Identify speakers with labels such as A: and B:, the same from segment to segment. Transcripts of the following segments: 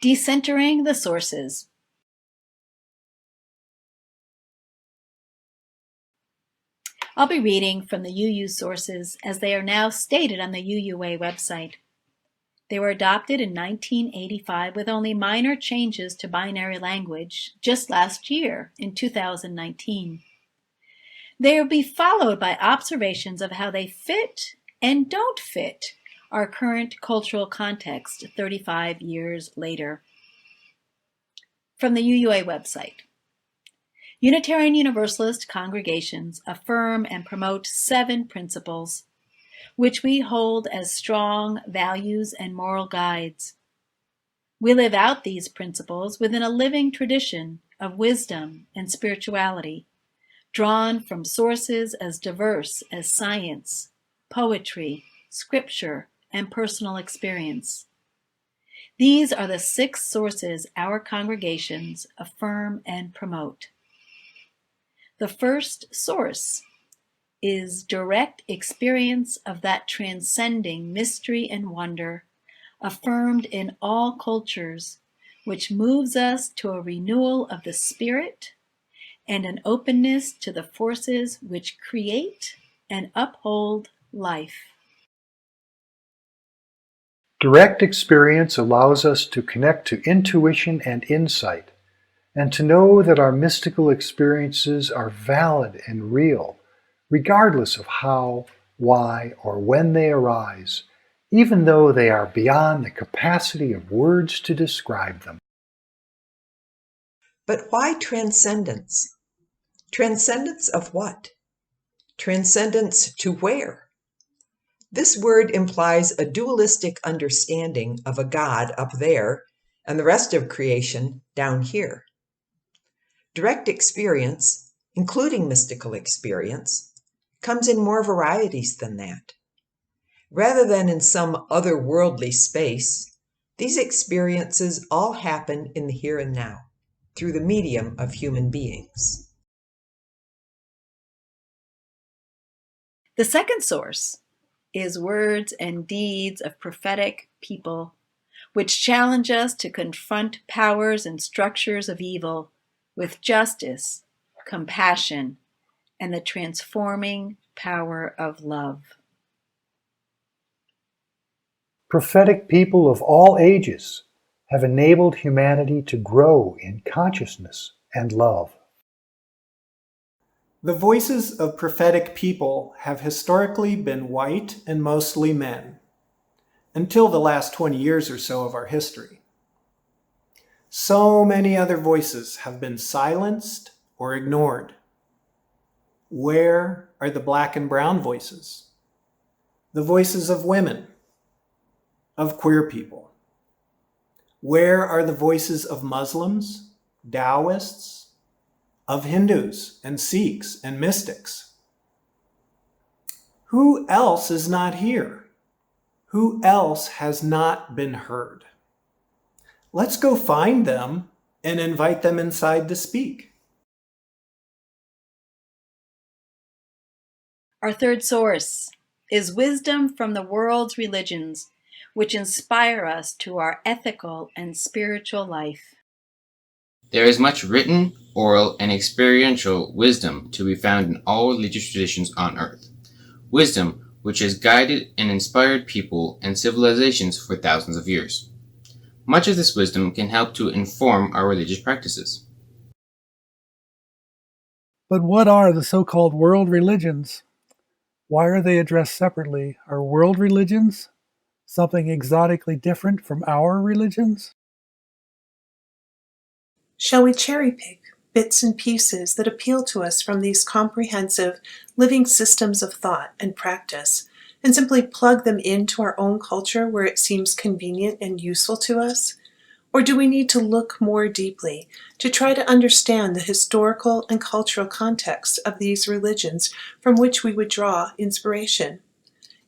A: Decentering the Sources. I'll be reading from the UU sources as they are now stated on the UUA website. They were adopted in 1985 with only minor changes to binary language just last year in 2019. They will be followed by observations of how they fit and don't fit our current cultural context 35 years later. From the UUA website. Unitarian Universalist congregations affirm and promote 7 principles, which we hold as strong values and moral guides. We live out these principles within a living tradition of wisdom and spirituality, drawn from sources as diverse as science, poetry, scripture, and personal experience. These are the 6 sources our congregations affirm and promote. The first source is direct experience of that transcending mystery and wonder affirmed in all cultures, which moves us to a renewal of the spirit and an openness to the forces which create and uphold life.
B: Direct experience allows us to connect to intuition and insight, and to know that our mystical experiences are valid and real, regardless of how, why, or when they arise, even though they are beyond the capacity of words to describe them.
C: But why transcendence? Transcendence of what? Transcendence to where? This word implies a dualistic understanding of a God up there and the rest of creation down here. Direct experience, including mystical experience, comes in more varieties than that. Rather than in some otherworldly space, these experiences all happen in the here and now, through the medium of human beings.
A: The second source is words and deeds of prophetic people, which challenge us to confront powers and structures of evil with justice, compassion, and the transforming power of love.
B: Prophetic people of all ages have enabled humanity to grow in consciousness and love.
D: The voices of prophetic people have historically been white and mostly men, until the last 20 years or so of our history. So many other voices have been silenced or ignored. Where are the black and brown voices? The voices of women, of queer people? Where are the voices of Muslims, Taoists, of Hindus and Sikhs and mystics? Who else is not here? Who else has not been heard? Let's go find them and invite them inside to speak.
A: Our third source is wisdom from the world's religions, which inspire us to our ethical and spiritual life.
E: There is much written, oral, and experiential wisdom to be found in all religious traditions on earth. Wisdom which has guided and inspired people and civilizations for thousands of years. Much of this wisdom can help to inform our religious practices.
F: But what are the so-called world religions? Why are they addressed separately? Are world religions something exotically different from our religions?
G: Shall we cherry-pick bits and pieces that appeal to us from these comprehensive, living systems of thought and practice, and simply plug them into our own culture where it seems convenient and useful to us? Or do we need to look more deeply to try to understand the historical and cultural context of these religions from which we would draw inspiration?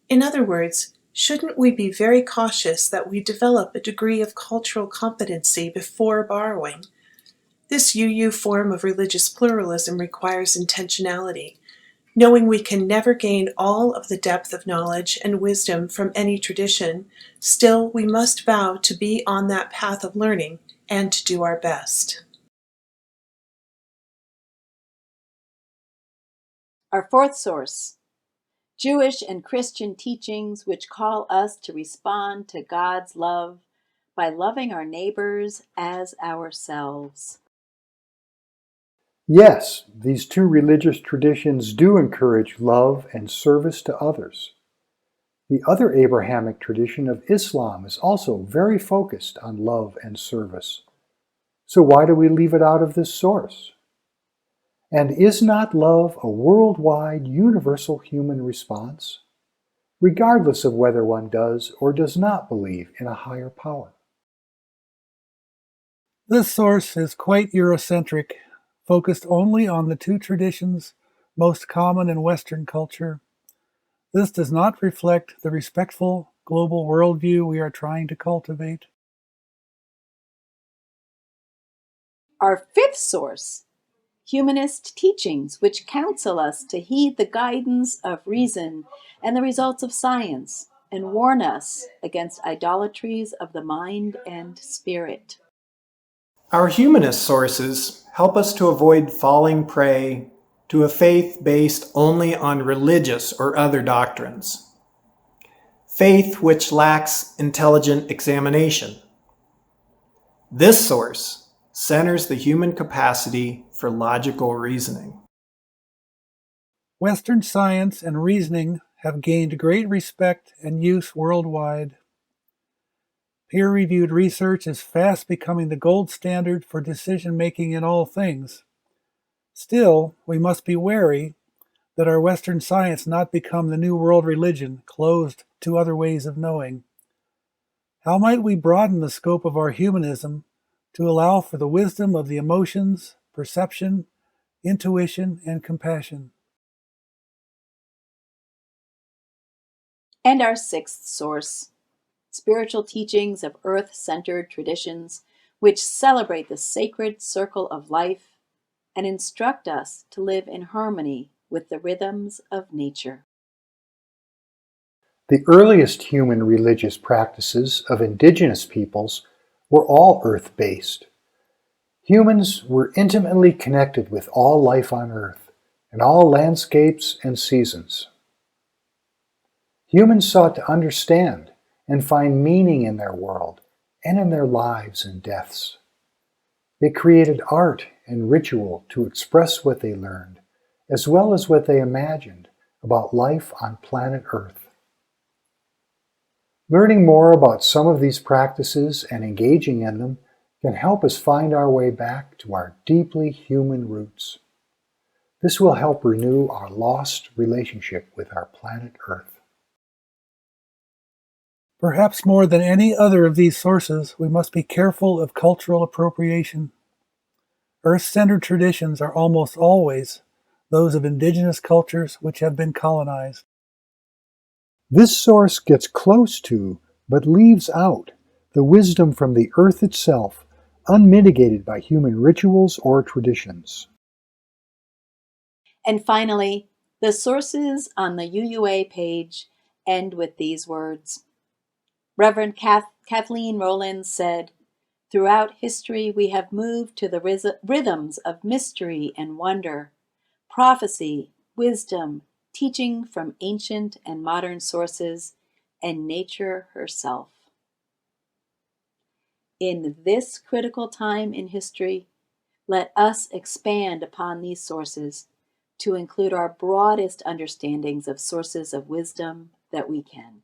G: In other words, shouldn't we be very cautious that we develop a degree of cultural competency before borrowing? This UU form of religious pluralism requires intentionality. Knowing we can never gain all of the depth of knowledge and wisdom from any tradition, still we must vow to be on that path of learning and to do our best.
A: Our fourth source, Jewish and Christian teachings which call us to respond to God's love by loving our neighbors as ourselves.
B: Yes, these two religious traditions do encourage love and service to others. The other Abrahamic tradition of Islam is also very focused on love and service. So why do we leave it out of this source? And is not love a worldwide, universal human response, regardless of whether one does or does not believe in a higher power?
F: This source is quite Eurocentric, focused only on the two traditions most common in Western culture. This does not reflect the respectful global worldview we are trying to cultivate.
A: Our fifth source, humanist teachings which counsel us to heed the guidance of reason and the results of science, and warn us against idolatries of the mind and spirit.
D: Our humanist sources help us to avoid falling prey to a faith based only on religious or other doctrines. Faith which lacks intelligent examination. This source centers the human capacity for logical reasoning.
F: Western science and reasoning have gained great respect and use worldwide. Peer-reviewed research is fast becoming the gold standard for decision-making in all things. Still, we must be wary that our Western science not become the new world religion, closed to other ways of knowing. How might we broaden the scope of our humanism to allow for the wisdom of the emotions, perception, intuition, and compassion?
A: And our sixth source, spiritual teachings of earth-centered traditions which celebrate the sacred circle of life and instruct us to live in harmony with the rhythms of nature.
B: The earliest human religious practices of indigenous peoples were all earth-based. Humans were intimately connected with all life on Earth and all landscapes and seasons. Humans sought to understand and find meaning in their world and in their lives and deaths. They created art and ritual to express what they learned, as well as what they imagined about life on planet Earth. Learning more about some of these practices and engaging in them can help us find our way back to our deeply human roots. This will help renew our lost relationship with our planet Earth.
F: Perhaps more than any other of these sources, we must be careful of cultural appropriation. Earth-centered traditions are almost always those of indigenous cultures which have been colonized.
B: This source gets close to, but leaves out, the wisdom from the earth itself, unmitigated by human rituals or traditions.
A: And finally, the sources on the UUA page end with these words. Reverend Kathleen Rowland said, "Throughout history we have moved to the rhythms of mystery and wonder, prophecy, wisdom, teaching from ancient and modern sources, and nature herself." In this critical time in history, let us expand upon these sources to include our broadest understandings of sources of wisdom that we can.